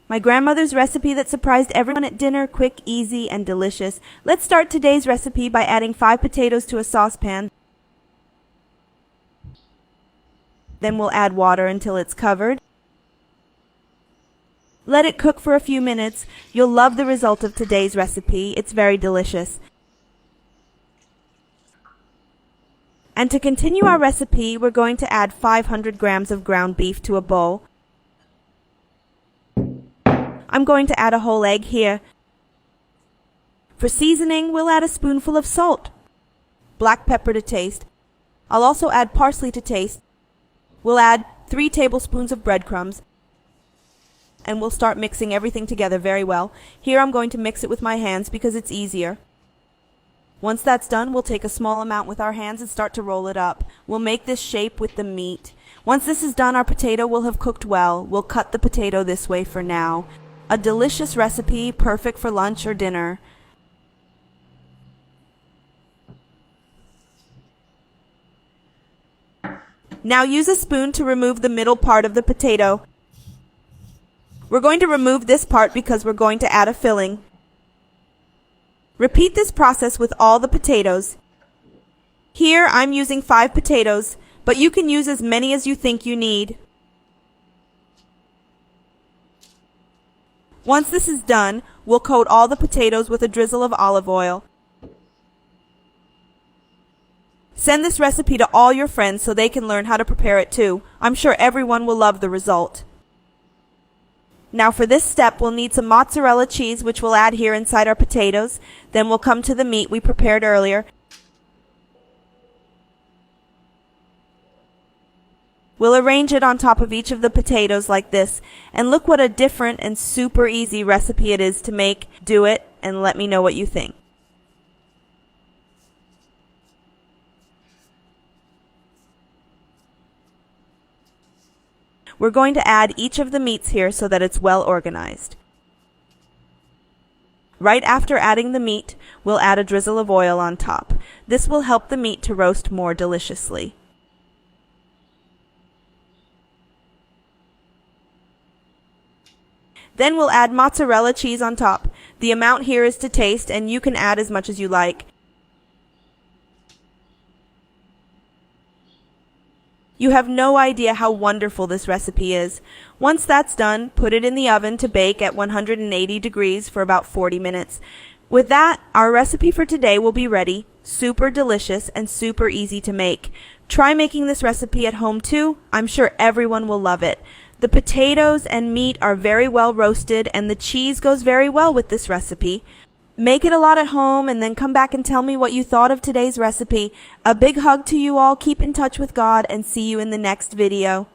My grandmother's recipe that surprised everyone at dinner, quick, easy, and delicious. Let's start today's recipe by adding 5 potatoes to a saucepan. Then we'll add water until it's covered. Let it cook for a few minutes. You'll love the result of today's recipe. It's very delicious. And to continue our recipe, we're going to add 500 grams of ground beef to a bowl. I'm going to add a whole egg here. For seasoning, we'll add a spoonful of salt, black pepper to taste. I'll also add parsley to taste. We'll add 3 tablespoons of breadcrumbs, and we'll start mixing everything together very well. Here I'm going to mix it with my hands because it's easier. Once that's done, we'll take a small amount with our hands and start to roll it up. We'll make this shape with the meat. Once this is done, our potato will have cooked well. We'll cut the potato this way for now. A delicious recipe, perfect for lunch or dinner. Now use a spoon to remove the middle part of the potato. We're going to remove this part because we're going to add a filling. Repeat this process with all the potatoes. Here I'm using 5 potatoes, but you can use as many as you think you need. Once this is done, we'll coat all the potatoes with a drizzle of olive oil. Send this recipe to all your friends so they can learn how to prepare it too. I'm sure everyone will love the result. Now for this step, we'll need some mozzarella cheese, which we'll add here inside our potatoes. Then we'll come to the meat we prepared earlier. We'll arrange it on top of each of the potatoes like this. And look what a different and super easy recipe it is to make. Do it and let me know what you think. We're going to add each of the meats here so that it's well organized. Right after adding the meat, we'll add a drizzle of oil on top. This will help the meat to roast more deliciously. Then we'll add mozzarella cheese on top. The amount here is to taste, and you can add as much as you like. You have no idea how wonderful this recipe is. Once that's done, put it in the oven to bake at 180 degrees for about 40 minutes. With that, our recipe for today will be ready. Super delicious and super easy to make. Try making this recipe at home too. I'm sure everyone will love it. The potatoes and meat are very well roasted, and the cheese goes very well with this recipe. Make it a lot at home and then come back and tell me what you thought of today's recipe. A big hug to you all. Keep in touch with God and see you in the next video.